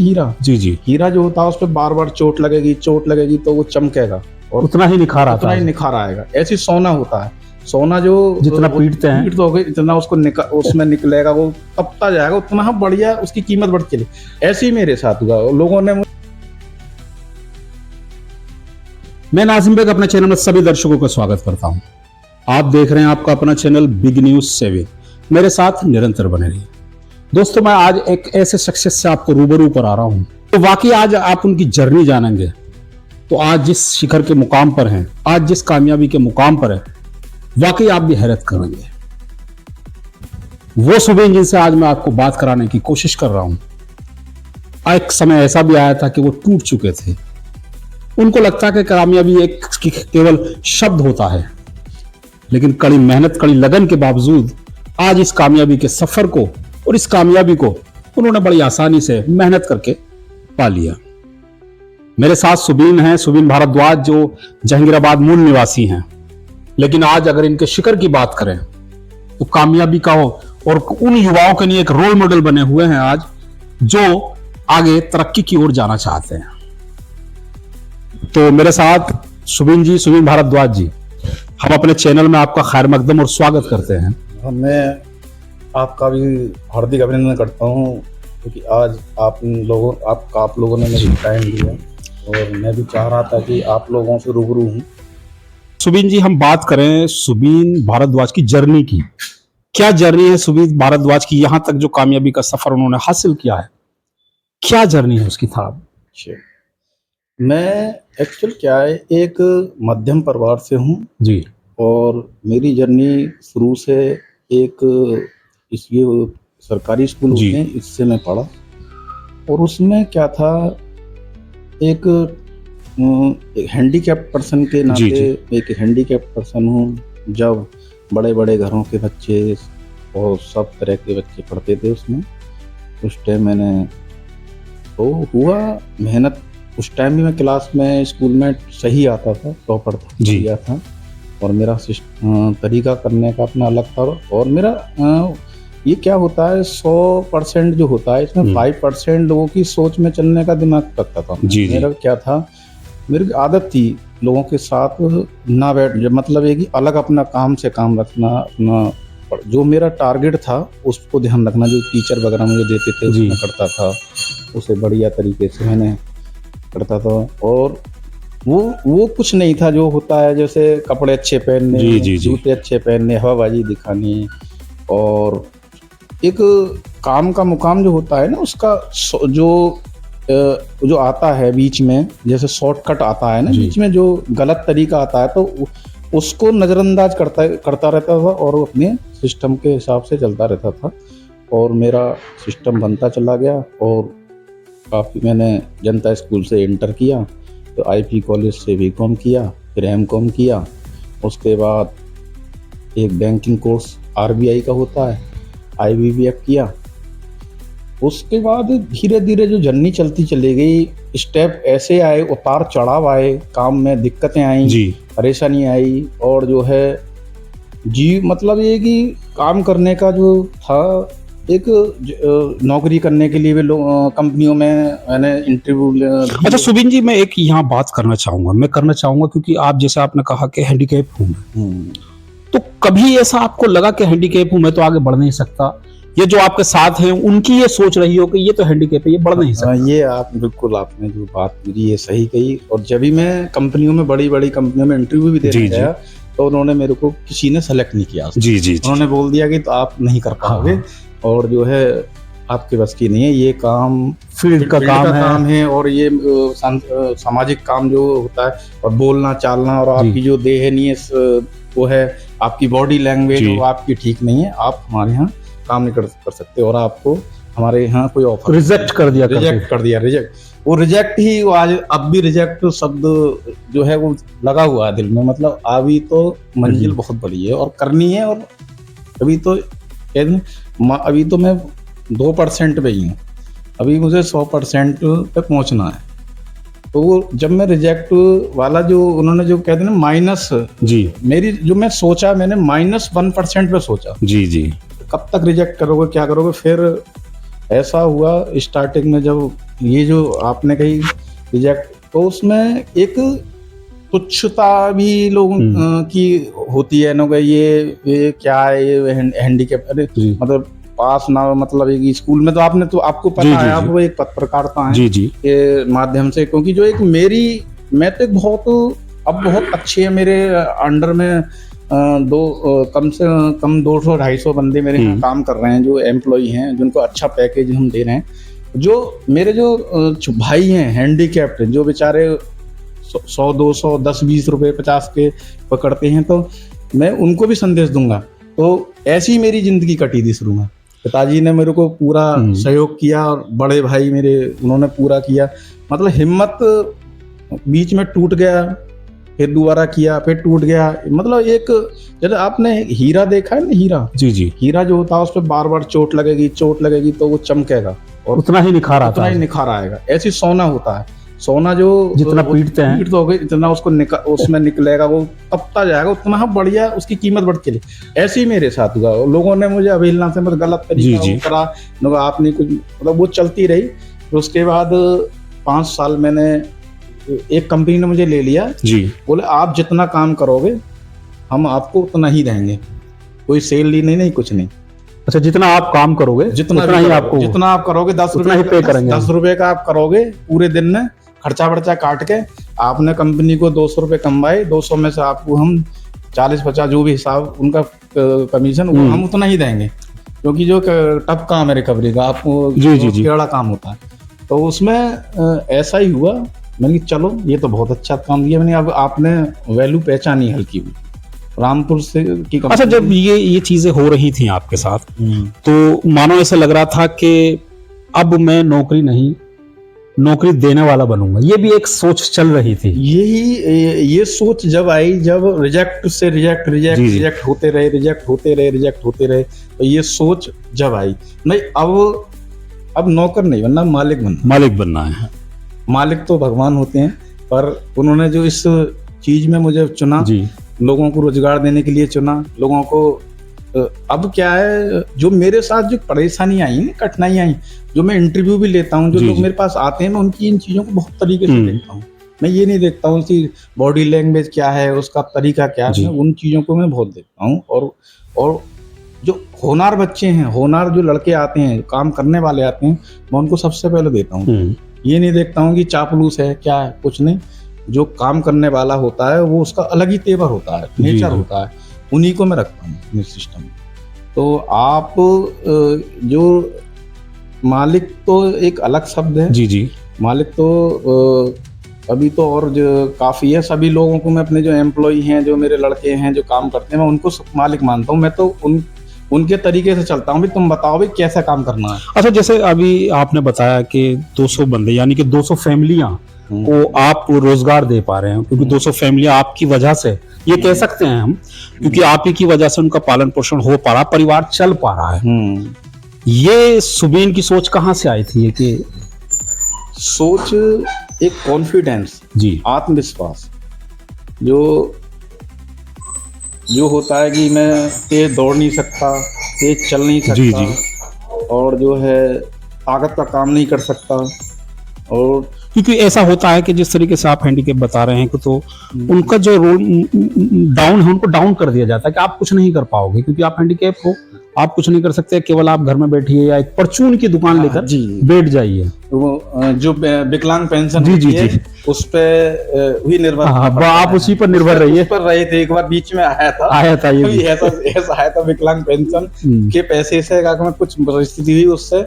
हीरा, जी जी, हीरा जो होता है उस पर बार बार चोट लगेगी तो वो चमकेगा और उतना ही निखार आता उतना ही है। निखार आएगा। ऐसे सोना होता है, सोना जो जितना पीटते हैं पीटोगे इतना उसको उसमें निकलेगा, वो तपता जाएगा, उतना बढ़िया उसकी कीमत बढ़ती चली। ऐसे ही मेरे साथ हुआ, लोगों ने मैं नाजिम बेग अपने चैनल में सभी दर्शकों का स्वागत करता हूं। आप देख रहे हैं आपका अपना चैनल बिग न्यूज 7। मेरे साथ निरंतर बने रहिए। दोस्तों, मैं आज एक ऐसे सक्सेस से आपको रूबरू पर आ रहा हूं, तो वाकई आज आप उनकी जर्नी जानेंगे। तो आज जिस शिखर के मुकाम पर हैं, आज जिस कामयाबी के मुकाम पर है, वाकई आप भी हैरत करेंगे। वो सुबीन जिनसे आज मैं आपको बात कराने की कोशिश कर रहा हूं, एक समय ऐसा भी आया था कि वो टूट चुके थे। उनको लगता है कि कामयाबी एक केवल शब्द होता है, लेकिन कड़ी मेहनत, कड़ी लगन के बावजूद आज इस कामयाबी के सफर को और इस कामयाबी को उन्होंने बड़ी आसानी से मेहनत करके पा लिया। मेरे साथ सुबीन हैं, सुबीन भारद्वाज, जो जहांगीराबाद मूल निवासी हैं, लेकिन आज अगर इनके शिखर की बात करें तो कामयाबी का हो और उन युवाओं के लिए एक रोल मॉडल बने हुए हैं आज, जो आगे तरक्की की ओर जाना चाहते हैं। तो मेरे साथ सुबीन जी, सुबीन भारद्वाज जी, हम अपने चैनल में आपका खैर मकदम और स्वागत करते हैं। मैं आपका भी हार्दिक अभिनंदन करता हूँ, क्योंकि आज आप लोगों ने मुझे टाइम दिया और मैं भी चाह रहा था कि आप लोगों से रूबरू हूँ। सुबीन जी, हम बात करें सुबीन भारद्वाज की जर्नी की। क्या जर्नी है सुबीन भारद्वाज की, यहां तक जो कामयाबी का सफर उन्होंने हासिल किया है, क्या जर्नी है उसकी था? मैं एक्चुअल क्या है, एक मध्यम परिवार से हूँ जी, और मेरी जर्नी शुरू से एक ये सरकारी स्कूल होते हैं, इससे मैं पढ़ा। और उसमें क्या था, एक हैंडीकैप पर्सन के नाते एक हैंडीकैप पर्सन हूँ। जब बड़े बड़े घरों के बच्चे और सब तरह के बच्चे पढ़ते थे उसमें, उस टाइम मैंने तो हुआ मेहनत। उस टाइम भी मैं क्लास में, स्कूल में सही आता था, टॉपर था था। और मेरा तरीका करने का अपना अलग था। और मेरा ये क्या होता है, 100% जो होता है इसमें 5% लोगों की सोच में चलने का दिमाग रखता था। मेरा क्या था, मेरी आदत थी लोगों के साथ ना बैठ, मतलब ये कि अलग अपना काम से काम रखना, अपना जो मेरा टारगेट था उसको ध्यान रखना, जो टीचर वगैरह मुझे देते थे उसमें करता था, उसे बढ़िया तरीके से मैंने करता था। और वो कुछ नहीं था जो होता है, जैसे कपड़े अच्छे पहनने, जूते अच्छे पहनने, हवाबाजी दिखानी। और एक काम का मुकाम जो होता है ना, उसका जो आता है बीच में, जैसे शॉर्टकट आता है ना बीच में, जो गलत तरीका आता है, तो उसको नज़रअंदाज करता रहता था और अपने सिस्टम के हिसाब से चलता रहता था। और मेरा सिस्टम बनता चला गया और काफ़ी मैंने जनता स्कूल से इंटर किया, तो आईपी कॉलेज से बीकॉम किया, फिर एमकॉम किया। उसके बाद एक बैंकिंग कोर्स आरबीआई का होता है, आईबीबीएफ किया। उसके बाद धीरे धीरे जो जर्नी चलती चली गई, स्टेप ऐसे आए, उतार चढ़ाव आए, काम में दिक्कतें आई, परेशानी आई। और जो है मतलब ये कि काम करने का जो था, एक नौकरी करने के लिए भी कंपनियों में मैंने इंटरव्यू। अच्छा सुबीन जी, मैं एक यहाँ बात करना चाहूंगा क्योंकि आप जैसे आपने कहा कि हैंडीकैप हूँ, तो कभी ऐसा आपको लगा कि हैंडीकैप हूँ, मैं तो आगे बढ़ नहीं सकता? ये जो आपके साथ हैं उनकी ये सोच रही हो कि ये तो हैंडीकैप है, ये बढ़ नहीं सकता? ये आपने जो बात मेरी ये सही कही। और जब भी मैं कंपनियों में, बड़ी बड़ी कंपनियों में इंटरव्यू भी देने गया, तो उन्होंने मेरे को किसी ने सेलेक्ट नहीं किया। उन्होंने बोल दिया कि तो आप नहीं कर पाओगे और जो है आपके बस की नहीं है, ये काम फील्ड का काम है और ये सामाजिक काम जो होता है, और बोलना चालना, और आपकी जो देहनीय वो है, आपकी बॉडी लैंग्वेज वो आपकी ठीक नहीं है, आप हमारे यहाँ काम नहीं कर सकते। और आपको हमारे यहाँ कोई ऑफर रिजेक्ट कर दिया। वो रिजेक्ट ही, वो आज अब भी रिजेक्ट शब्द जो है वो लगा हुआ है दिल में। मतलब अभी तो मंजिल बहुत बड़ी है और करनी है, और अभी तो मैं 2% पे ही हूँ, अभी मुझे 100% पे पहुँचना है। तो वो जब मैं रिजेक्ट वाला जो उन्होंने जो कहते हैं ना माइनस, मेरी जो मैं सोचा, मैंने -1% पे सोचा। कब तक रिजेक्ट करोगे, क्या करोगे? फिर ऐसा हुआ स्टार्टिंग में जब ये जो आपने कही रिजेक्ट, तो उसमें एक तुच्छता भी लोगों की होती है ना, ये क्या है, ये हैंडीकैप, अरे जी मतलब पास ना, मतलब एक स्कूल में तो आपको पता जी, है, जी, आप जी। वो एक पत्रकारिता है जी जी के माध्यम से, क्योंकि जो एक मैं तो एक बहुत अच्छे है मेरे अंडर में कम से कम 200-250 बंदे मेरे यहाँ काम कर रहे हैं, जो एम्प्लॉय हैं, जिनको अच्छा पैकेज हम दे रहे हैं। जो मेरे जो भाई हैं हैंडीकैप्ड, जो बेचारे 100-200 10-20 रुपए 50 के पकड़ते हैं, तो मैं उनको भी संदेश दूंगा। तो ऐसी मेरी जिंदगी कटी थी शुरू में। पिताजी ने मेरे को पूरा सहयोग किया और बड़े भाई मेरे, उन्होंने पूरा किया। मतलब हिम्मत बीच में टूट गया, फिर दोबारा किया, फिर टूट गया। मतलब एक, जैसे आपने हीरा देखा है ना, जी जी हीरा जो होता है उस पर बार बार चोट लगेगी तो वो चमकेगा और उतना ही निखार आता उतना ही है। निखार आएगा। ऐसी सोना होता है, सोना जो जितना पीटते हैं पीटते इतना उसको उसमें निकलेगा, वो तपता जाएगा, उतना बढ़िया उसकी कीमत बढ़ के लिए। ऐसे ही मेरे साथ हुआ। लोगों ने मुझे अवहेलना से, मतलब गलत तरीका जी, जी। करा, आपने कुछ, मतलब वो चलती रही। फिर उसके बाद 5 साल मैंने, एक कंपनी ने मुझे ले लिया, जी बोले आप जितना काम करोगे हम आपको उतना ही देंगे, कोई सैलरी नहीं, कुछ नहीं। अच्छा, जितना आप काम करोगे जितना उतना ही आपको, जितना आप करोगे 10 उतना ही पे करेंगे। 10 रुपए का आप करोगे पूरे दिन में, खर्चा वर्चा काट के। आपने कंपनी को 200 रुपए कमाए, 200 में से आपको हम 40-50 जो भी हिसाब उनका कमीशन, वो हम उतना ही देंगे, क्योंकि जो टफ काम है रिकवरी का, आपको जी टेढ़ा काम होता है। तो उसमें ऐसा ही हुआ। मैंने कहा चलो ये तो बहुत अच्छा काम दिया मैंने, अब आपने वैल्यू पहचानी हल्की भी, रामपुर से की कंपनी। अच्छा, जब ये चीजें हो रही थी आपके साथ, तो मानो ऐसा लग रहा था कि अब मैं नौकरी देने वाला बनूंगा, ये भी एक सोच चल रही थी। ये सोच जब आई, जब रिजेक्ट होते रहे, तो ये सोच जब आई, नहीं अब नौकर नहीं बनना, मालिक बनना है। मालिक तो भगवान होते हैं, पर उन्होंने जो इस चीज में मुझे चुना, लोगों को रोजगार देने के लिए चुना, लोगों को अब क्या है, जो मेरे साथ जो परेशानी आई, कठिनाई आई, जो मैं इंटरव्यू भी लेता हूँ, जो लोग मेरे पास आते हैं, मैं उनकी इन चीजों को बहुत तरीके से देखता हूँ। मैं ये नहीं देखता हूँ कि बॉडी लैंग्वेज क्या है, उसका तरीका क्या है, उन चीजों को मैं बहुत देखता हूँ। और जो होनहार बच्चे हैं, होनहार जो लड़के आते हैं, काम करने वाले आते हैं, मैं उनको सबसे पहले देता हूँ। ये नहीं देखता हूँ कि चापलूस है क्या है, कुछ नहीं। जो काम करने वाला होता है वो उसका अलग ही तेवर होता है, नेचर होता है, उन्हीं को मैं रखता हूँ अपने सिस्टम में। तो आप जो मालिक तो एक अलग शब्द है, जी मालिक तो अभी तो और जो काफ़ी है। सभी लोगों को मैं, अपने जो एम्प्लॉय हैं, जो मेरे लड़के हैं जो काम करते हैं, मैं उनको मालिक मानता हूँ। मैं तो उनके तरीके से चलता हूँ, भी तुम बताओ भी कैसा काम करना है। अच्छा, जैसे अभी आपने बताया कि 200 बंदे, यानी कि 200 फैमिलियां को आप रोजगार दे पा रहे हैं, क्योंकि 200 फैमिलियां आपकी वजह से, ये कह सकते हैं हम, क्योंकि आप ही की वजह से उनका पालन पोषण हो पा रहा, परिवार चल पा रहा है। ये सुबीन की सोच कहाँ से आई थी? कि सोच एक कॉन्फिडेंस, आत्मविश्वास, जो होता है कि मैं तेज दौड़ नहीं सकता, तेज चल नहीं सकता, और जो है ताकत का काम नहीं कर सकता। और क्योंकि ऐसा होता है कि जिस तरीके से आप हैंडीकैप बता रहे हैं कि, तो उनका जो रोल डाउन है, उनको डाउन कर दिया जाता है कि आप कुछ नहीं कर पाओगे, क्योंकि आप हैंडीकैप हो, आप कुछ नहीं कर सकते, केवल आप घर में बैठिए या एक परचून की दुकान लेकर बैठ जाइए। जो विकलांग पेंशन है उस पे ही निर्भर, आप उसी पर निर्भर रहिए। पर रहे थे, एक बार बीच में आया था ये ऐसा आया था, विकलांग पेंशन के पैसे से मैं कुछ परिस्थिति हुई, उससे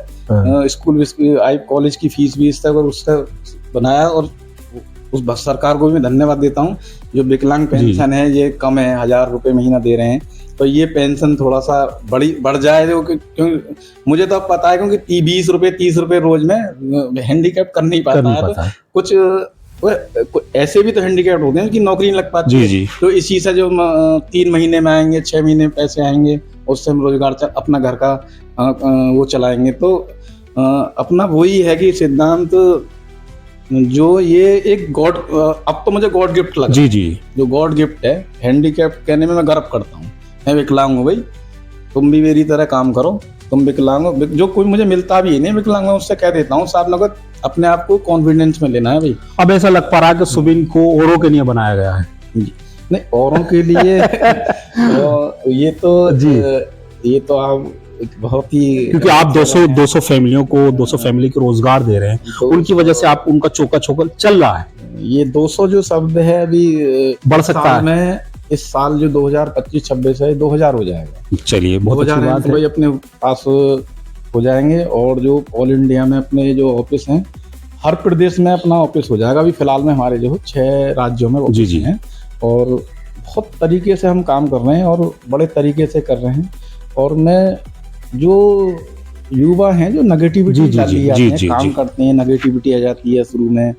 स्कूल कॉलेज की फीस भी उससे बनाया। और उस सरकार को भी मैं धन्यवाद देता हूँ। जो विकलांग पेंशन है ये कम है, 1000 रुपए महीना दे रहे हैं, तो ये पेंशन थोड़ा सा बढ़ जाए, क्योंकि मुझे तो अब पता है, क्योंकि 20 रुपए 30 रुपए रोज में हैंडीकैप कर नहीं पाता है। तो कुछ ऐसे भी तो हैंडीकैप होते हैं कि नौकरी नहीं लग पाती, तो इसी से जो 3 महीने में आएंगे, 6 महीने में पैसे आएंगे, उससे हम रोजगार अपना घर का वो चलाएंगे। तो अपना वही है कि सिद्धांत, जो ये एक गॉड, अब तो मुझे गॉड गिफ्ट लगा, जो गॉड गिफ्ट है हैंडीकैप कहने में मैं गर्व करता हूँ। मैं विकलांग हूँ भाई, तुम भी मेरी तरह काम करो, तुम विकलांग हो, जो कोई मुझे मिलता भी नहीं विकलांग, मैं उससे कह देता हूँ साहब लोग अपने आप को कॉन्फिडेंस में लेना है भाई। अब ऐसा लग पा रहा है कि सुबिन को औरों के लिए बनाया गया है। नहीं औरों के लिए तो ये तो आप एक बहुत ही, क्योंकि आप 200 फैमिलियों को 200 फैमिली को रोजगार दे रहे हैं, उनकी वजह से आप उनका चौका चौका चल रहा है। ये 200 जो शब्द है अभी बढ़ सकता है में, इस साल जो 2025-26 है 2000 हो जाएगा। चलिए बहुत अच्छी बात है भाई, अपने पास हो जाएंगे। और जो ऑल इंडिया में अपने जो ऑफिस हैं, हर प्रदेश में अपना ऑफिस हो जाएगा। अभी फिलहाल में हमारे जो 6 राज्यों में ऑफिस हैं और बहुत तरीके से हम काम कर रहे हैं और बड़े तरीके से कर रहे हैं। और मैं जो युवा हैं जो नेगेटिविटी डाली जाते हैं, काम करते हैं, नेगेटिविटी आ जाती है शुरू में,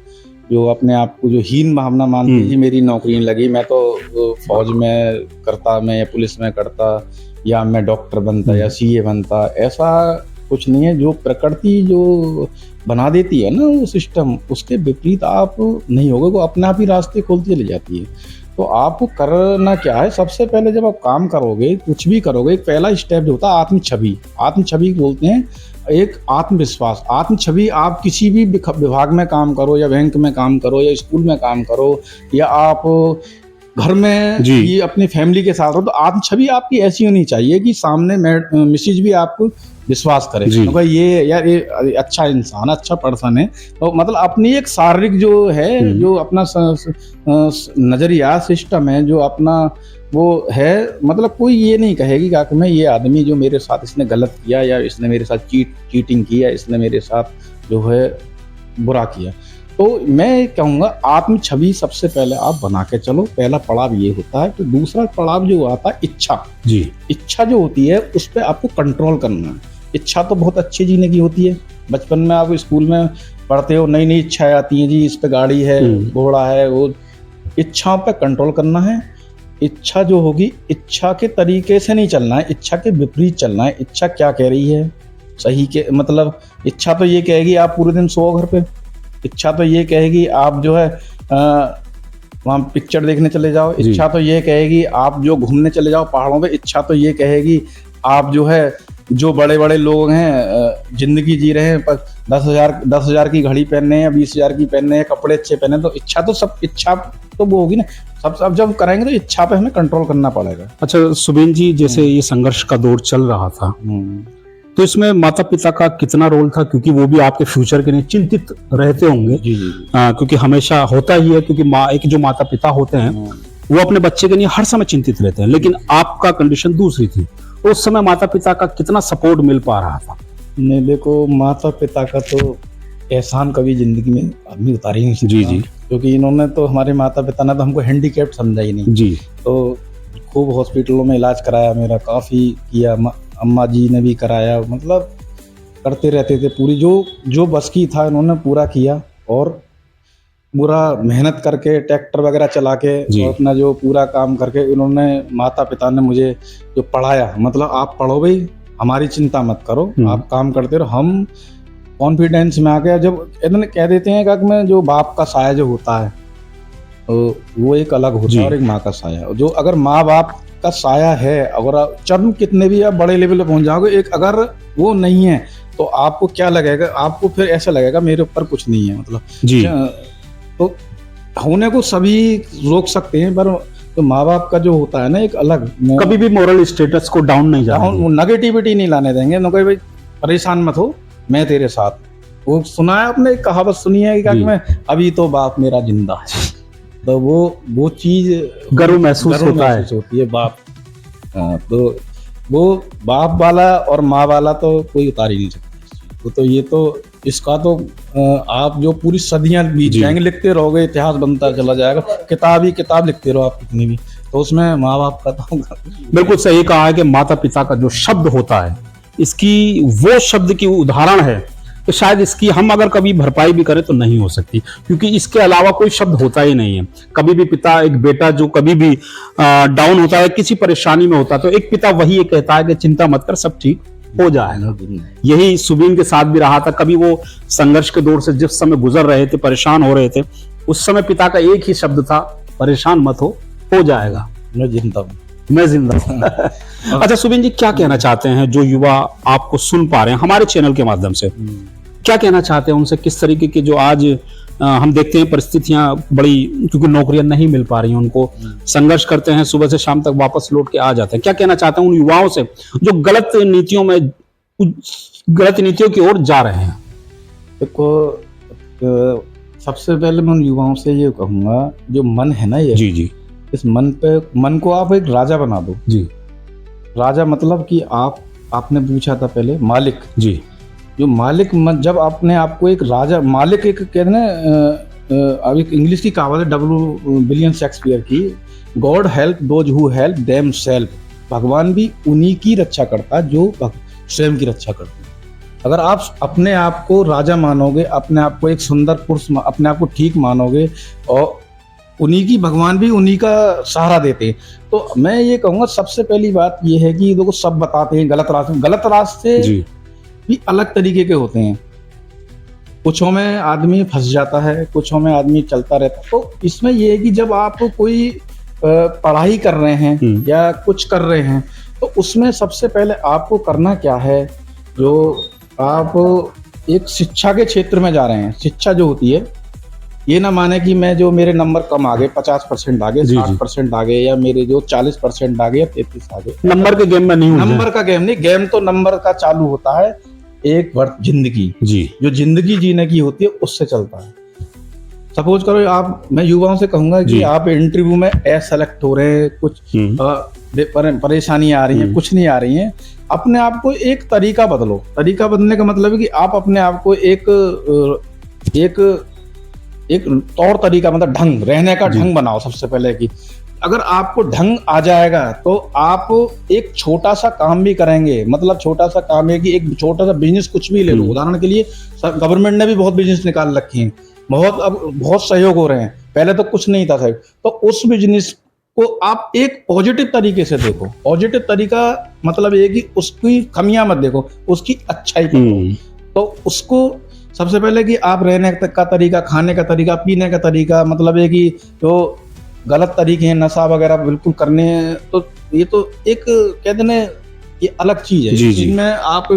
जो अपने आप को जो हीन भावना मानती है, जी मेरी नौकरी नहीं लगी, मैं तो फौज में करता, मैं या पुलिस में करता, या मैं डॉक्टर बनता या सीए बनता, ऐसा कुछ नहीं है। जो प्रकृति जो बना देती है ना वो सिस्टम, उसके विपरीत आप नहीं होगे, वो अपने आप ही रास्ते खोलती चली जाती है। तो आपको करना क्या है, सबसे पहले जब आप काम करोगे, कुछ भी करोगे, एक पहला स्टेप जो होता है आत्मछवि। आत्मछवि बोलते हैं एक आत्मविश्वास। आत्मछवि, आप किसी भी विभाग में काम करो, या बैंक में काम करो, या स्कूल में काम करो, या आप घर में ये अपनी फैमिली के साथ हो, तो आत्मछवि आपकी ऐसी होनी चाहिए कि सामने मिसेज भी आपको विश्वास करे, तो भाई ये यार ये अच्छा इंसान, अच्छा पर्सन है। तो मतलब अपनी एक शारीरिक जो है, जो अपना नजरिया सिस्टम है, जो अपना वो है, मतलब कोई ये नहीं कहेगी कि मैं ये आदमी जो मेरे साथ इसने गलत किया, या इसने मेरे साथ चीटिंग किया, इसने मेरे साथ जो है बुरा किया। तो मैं कहूँगा आत्मछवि सबसे पहले आप बना के चलो, पहला पड़ाव ये होता है। तो दूसरा पड़ाव जो आता है इच्छा। इच्छा जो होती है उस पर आपको कंट्रोल करना है। इच्छा तो बहुत अच्छी जीने की होती है। बचपन में आप स्कूल में पढ़ते हो, नई नई इच्छाएं आती हैं, जी इस पे गाड़ी है, घोड़ा है, वो इच्छाओं पे कंट्रोल करना है। इच्छा जो होगी, इच्छा के तरीके से नहीं चलना है, इच्छा के विपरीत चलना है। इच्छा क्या कह रही है, सही के मतलब इच्छा तो ये कहेगी आप पूरे दिन सो घर पे, इच्छा तो ये कहेगी आप जो है वहाँ पिक्चर देखने चले जाओ, इच्छा तो ये कहेगी आप जो घूमने चले जाओ पहाड़ों पे, इच्छा तो ये कहेगी आप जो है जो बड़े बड़े लोग हैं जिंदगी जी रहे हैं, पर 10,000 की घड़ी पहनने या 20,000 की पहनने, कपड़े अच्छे पहने, तो इच्छा तो सब इच्छा तो वो होगी ना। सब जब करेंगे तो इच्छा पे हमें कंट्रोल करना पड़ेगा। अच्छा सुबिन जी, जैसे ये संघर्ष का दौर चल रहा था, तो इसमें माता पिता का कितना रोल था, क्योंकि वो भी आपके फ्यूचर के लिए चिंतित रहते होंगे। क्योंकि हमेशा होता ही है, क्योंकि जो माता पिता होते हैं वो अपने बच्चे के लिए हर समय चिंतित रहते हैं, लेकिन आपका कंडीशन दूसरी थी। उस समय माता पिता का कितना सपोर्ट मिल पा रहा था? नहीं देखो, माता पिता का तो एहसान कभी जिंदगी में आदमी उतार ही नहीं सकता। क्योंकि इन्होंने तो, हमारे माता पिता ने तो हमको हैंडीकैप्ड समझा ही नहीं। तो खूब हॉस्पिटलों में इलाज कराया मेरा, काफ़ी किया, अम्मा जी ने भी कराया, मतलब करते रहते थे। पूरी जो बस की था इन्होंने पूरा किया, और पूरा मेहनत करके ट्रैक्टर वगैरह चला के और अपना जो पूरा काम करके इन्होंने, माता पिता ने मुझे जो पढ़ाया, मतलब आप पढ़ो भाई, हमारी चिंता मत करो, आप काम करते रहो। हम कॉन्फिडेंस में आ गया जब इन्होंने कह देते हैं कि मैं, जो बाप का साया जो होता है वो एक अलग होता है, और एक माँ का साया। जो अगर माँ बाप का साया है, अगर चरण कितने भी आप बड़े लेवल पे पहुंच जाओगे, एक अगर वो नहीं है तो आपको क्या लगेगा, आपको फिर ऐसा लगेगा मेरे ऊपर कुछ नहीं है, मतलब तो होने को सभी रोक सकते हैं, पर तो माँ बाप का जो होता है ना एक अलग, कभी भी मोरल स्टेटस को डाउन नहीं जाने, नेगेटिविटी नहीं लाने देंगे। न कोई भाई परेशान मत हो, मैं तेरे साथ। वो सुना है आपने, कहावत सुनी है कि मैं अभी तो बाप मेरा जिंदा है, तो वो चीज गर्व महसूस होती है बाप। तो वो बाप वाला और माँ वाला तो कोई उतार ही नहीं सकता। तो ये तो इसका तो आप जो पूरी सदियां बीत जाएंगे, लिखते रहोगे, इतिहास बनता चला जाएगा, किताब लिखते रहो आप कितनी भी, तो उसमें माँ बाप का तो बिल्कुल सही कहा है कि माता पिता का जो शब्द होता है, इसकी वो शब्द की उदाहरण है तो शायद इसकी हम अगर कभी भरपाई भी करें तो नहीं हो सकती, क्योंकि इसके अलावा कोई शब्द होता ही नहीं है। कभी भी पिता, एक बेटा जो कभी भी डाउन होता है, किसी परेशानी में होता है, तो एक पिता वही कहता है कि चिंता मत कर, सब ठीक हो जाएगा। यही सुबिन के साथ भी रहा था। कभी वो संघर्ष के दौर से जिस समय गुजर रहे थे, परेशान हो रहे थे, उस समय पिता का एक ही शब्द था, परेशान मत हो जाएगा। मैं जिंदा हूं। मैं जिंदा हूं। अच्छा सुबिन जी, क्या कहना चाहते हैं जो युवा आपको सुन पा रहे हैं हमारे चैनल के माध्यम से, क्या कहना चाहते हैं उनसे? किस तरीके की जो आज हम देखते हैं परिस्थितियां बड़ी, क्योंकि नौकरियां नहीं मिल पा रही हैं उनको, संघर्ष करते हैं, सुबह से शाम तक वापस लौट के आ जाते हैं। क्या कहना चाहते हैं उन युवाओं से जो गलत नीतियों की ओर जा रहे हैं? देखो, सबसे पहले मैं उन युवाओं से ये कहूंगा, जो मन है ना ये, जी जी इस मन को आप एक राजा बना दो। जी राजा मतलब कि आपने पूछा था पहले मालिक। जी जो मालिक जब आपने आपको एक राजा मालिक, एक कहते हैं ना, अब एक इंग्लिश की कहावत है विलियम शेक्सपियर की, God help those who help them self. भगवान भी उन्हीं की रक्षा करता है जो स्वयं की रक्षा करते हैं। अगर आप अपने आप को राजा मानोगे, अपने आप को एक सुंदर पुरुष, अपने आप को ठीक मानोगे, और उन्हीं की, भगवान भी उन्हीं का सहारा देते हैं। तो मैं ये कहूँगा, सबसे पहली बात ये है कि देखो, सब बताते हैं गलत रास्ते भी अलग तरीके के होते हैं। कुछों में आदमी फंस जाता है, कुछों में आदमी चलता रहता है। तो इसमें ये है कि जब आप कोई पढ़ाई कर रहे हैं या कुछ कर रहे हैं, तो उसमें सबसे पहले आपको करना क्या है, जो आप एक शिक्षा के क्षेत्र में जा रहे हैं। शिक्षा जो होती है, ये ना माने कि मैं जो मेरे नंबर कम आ गए, 50% आ गए, 60% आ गए, या मेरे जो 40% आ गए या 33 आ गए, नंबर के गेम में नहीं, नंबर का गेम नहीं। गेम तो नंबर का चालू होता है एक वर्ष जिंदगी जी, जो जिंदगी जीने की होती है, उससे चलता है। सपोज करो मैं युवाओं से कहूंगा कि आप इंटरव्यू में सेलेक्ट हो रहे हैं, कुछ परेशानी आ रही है, कुछ नहीं आ रही है, अपने आप को एक तरीका बदलो। तरीका बदलने का मतलब है कि आप अपने आप को एक तौर तरीका, मतलब ढंग, रहने का ढंग बनाओ। सबसे पहले कि अगर आपको ढंग आ जाएगा तो आप एक छोटा सा काम भी करेंगे। मतलब छोटा सा काम है कि एक छोटा सा बिजनेस कुछ भी ले लो। उदाहरण के लिए गवर्नमेंट ने भी बहुत बिजनेस निकाल रखे हैं, अब बहुत सहयोग हो रहे हैं। पहले तो कुछ नहीं था सहयोग, तो उस बिजनेस को आप एक पॉजिटिव तरीके से देखो। पॉजिटिव तरीका मतलब ये कि उसकी कमियां मत देखो, उसकी अच्छाई तो उसको सबसे पहले कि आप रहने का तरीका, खाने का तरीका, पीने का तरीका, मतलब है कि जो गलत तरीके हैं, नशा वगैरह बिल्कुल करने, तो ये तो एक कहते हैं ये अलग चीज है। जिसमें आप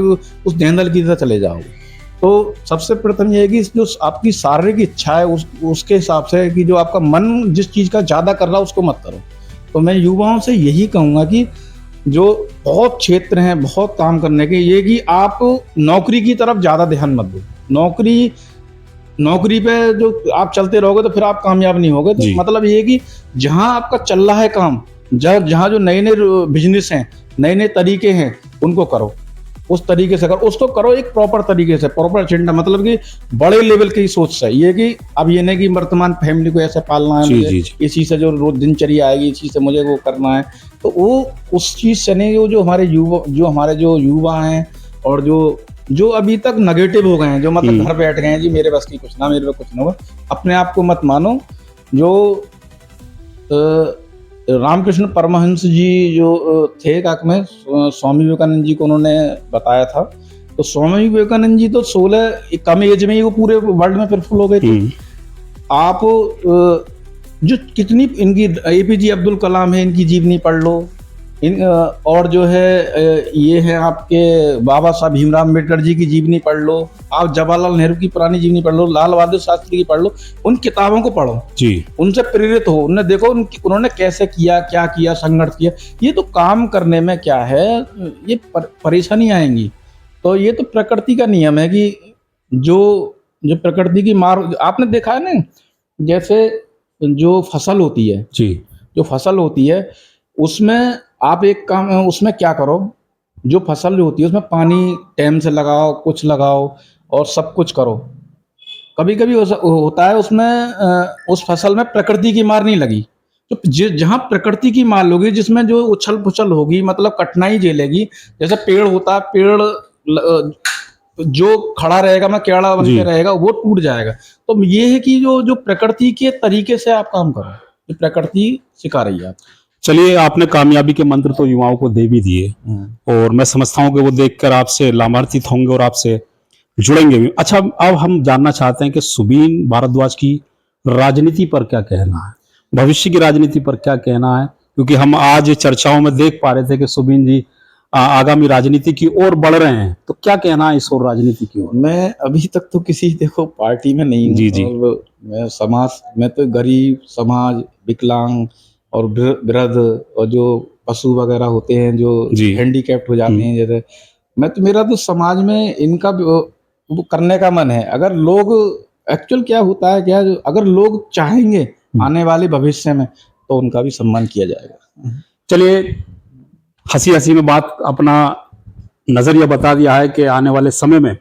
उस धेंधल की तरह चले जाओगे। तो सबसे प्रथम ये है कि जो आपकी शारीरिक इच्छा है, उसके हिसाब से कि जो आपका मन जिस चीज का ज्यादा कर रहा है उसको मत करो। तो मैं युवाओं से यही कहूंगा कि जो बहुत क्षेत्र हैं, बहुत काम करने के, ये कि आप नौकरी की तरफ ज्यादा ध्यान मत दो। नौकरी पे जो आप चलते रहोगे तो फिर आप कामयाब नहीं होगे। तो मतलब ये कि जहां आपका चल रहा है काम, जहां जो नए नए बिजनेस हैं, नए नए तरीके हैं, उनको करो, उस तरीके से करो। उसको करो एक प्रॉपर तरीके से, प्रॉपर एजेंडा, मतलब कि बड़े लेवल की सोच से। ये कि अब ये नहीं कि वर्तमान फैमिली को ऐसे पालना है, मुझे इसी से जो रोज दिनचर्या आएगी, इसी से मुझे वो करना है। तो वो उस चीज से नहीं, जो हमारे युवा हैं और जो अभी तक नेगेटिव हो गए हैं, जो मतलब घर बैठ गए हैं, जी मेरे बस की कुछ ना, मेरे पे कुछ ना होगा, अपने आप को मत मानो। जो रामकृष्ण परमहंस जी जो थे काक में, स्वामी विवेकानंद जी को उन्होंने बताया था। तो स्वामी विवेकानंद जी तो 16 कम एज में ही वो पूरे वर्ल्ड में फेमस हो गए थे। आप जो कितनी इनकी एपीजे अब्दुल कलाम है, इनकी जीवनी पढ़ लो। और जो है ये है आपके बाबा साहब भीमराव अम्बेडकर जी की जीवनी पढ़ लो, आप जवाहरलाल नेहरू की पुरानी जीवनी पढ़ लो, लाल बहादुर शास्त्री की पढ़ लो। उन किताबों को पढ़ो जी, उनसे प्रेरित हो, उन्हें देखो उन्होंने कैसे किया, क्या किया, संघर्ष किया। ये तो काम करने में क्या है, ये परेशानी आएंगी। तो ये तो प्रकृति का नियम है कि जो प्रकृति की मार, आपने देखा है ना, जैसे जो फसल होती है जी, जो फसल होती है उसमें आप एक काम, उसमें क्या करो, जो फसल जो होती है उसमें पानी टाइम से लगाओ, कुछ लगाओ और सब कुछ करो। कभी कभी होता है उसमें उस फसल में प्रकृति की मार नहीं लगी, तो जहाँ प्रकृति की मार होगी, जिसमें जो उछल पुछल होगी, मतलब कठिनाई झेलेगी। जैसे पेड़ होता है, पेड़ जो खड़ा रहेगा, मैं केड़ा बन के रहेगा, वो टूट जाएगा। तो ये है कि जो प्रकृति के तरीके से आप काम करो, प्रकृति सिखा रही है आप। चलिए, आपने कामयाबी के मंत्र तो युवाओं को दे भी दिए, और मैं समझता हूं कि वो देखकर आपसे लाभान्वित होंगे और आपसे जुड़ेंगे भी। अच्छा, अब हम जानना चाहते हैं कि सुबीन भारद्वाज की राजनीति पर क्या कहना है, भविष्य की राजनीति पर क्या कहना है, क्योंकि हम आज चर्चाओं में देख पा रहे थे कि सुबीन जी आगामी राजनीति की ओर बढ़ रहे हैं, तो क्या कहना है इस ओर राजनीति की ओर? मैं अभी तक तो किसी देखो पार्टी में नहीं हूँ। जी, जी। और मैं तो गरीब समाज, विकलांग और वृद्ध और जो पशु वगैरह होते हैं जो जी। हैंडीकैप्ड हो जाते हैं, जैसे मेरा तो समाज में इनका वो करने का मन है। अगर लोग एक्चुअल क्या होता है, क्या अगर लोग चाहेंगे आने वाले भविष्य में तो उनका भी सम्मान किया जाएगा। चलिए, हंसी हंसी में बात अपना नजरिया बता दिया है कि आने वाले समय में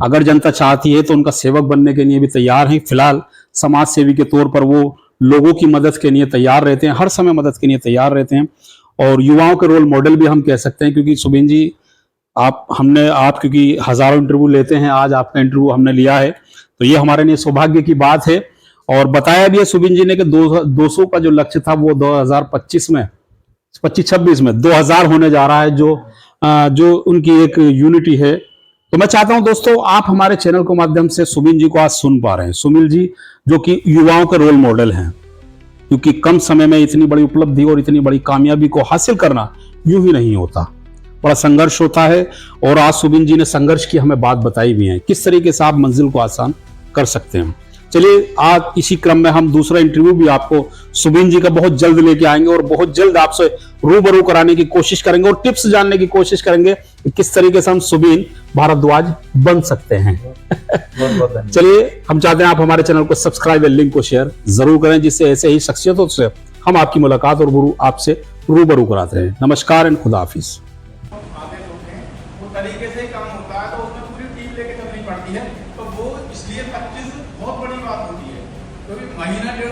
अगर जनता चाहती है तो उनका सेवक बनने के लिए भी तैयार हैं। फिलहाल समाज सेवी के तौर पर वो लोगों की मदद के लिए तैयार रहते हैं, हर समय मदद के लिए तैयार रहते हैं और युवाओं के रोल मॉडल भी हम कह सकते हैं। क्योंकि सुबीन जी आप क्योंकि हजारों इंटरव्यू लेते हैं, आज आपका इंटरव्यू हमने लिया है, तो ये हमारे लिए सौभाग्य की बात है। और बताया भी है सुबीन जी ने कि 200 का जो लक्ष्य था वो 2025 में 26 में 2000 होने जा रहा है, जो उनकी एक यूनिटी है। तो मैं चाहता हूं दोस्तों, आप हमारे चैनल के माध्यम से सुबीन जी को आज सुन पा रहे हैं। सुनील जी जो कि युवाओं के रोल मॉडल हैं, क्योंकि कम समय में इतनी बड़ी उपलब्धि और इतनी बड़ी कामयाबी को हासिल करना यूं ही नहीं होता, बड़ा संघर्ष होता है। और आज सुबीन जी ने संघर्ष की हमें बात बताई भी है, किस तरीके से आप मंजिल को आसान कर सकते हैं। चलिए, आज इसी क्रम में हम दूसरा इंटरव्यू भी आपको सुबीन जी का बहुत जल्द लेके आएंगे और बहुत जल्द आपसे रूबरू कराने की कोशिश करेंगे और टिप्स जानने की कोशिश करेंगे कि किस तरीके से हम सुबीन भारद्वाज बन सकते हैं। चलिए, हम चाहते हैं आप हमारे चैनल को सब्सक्राइब और लिंक को शेयर जरूर करें, जिससे ऐसे ही शख्सियतों से हम आपकी मुलाकात और आपसे रूबरू कराते हैं। नमस्कार एंड खुदा हाफिज। तरीके से काम होता है तो उसमें पूरी टीम लेके चलनी पड़ती है, तो वो इसलिए 25 बहुत बड़ी बात होती है, क्योंकि महीना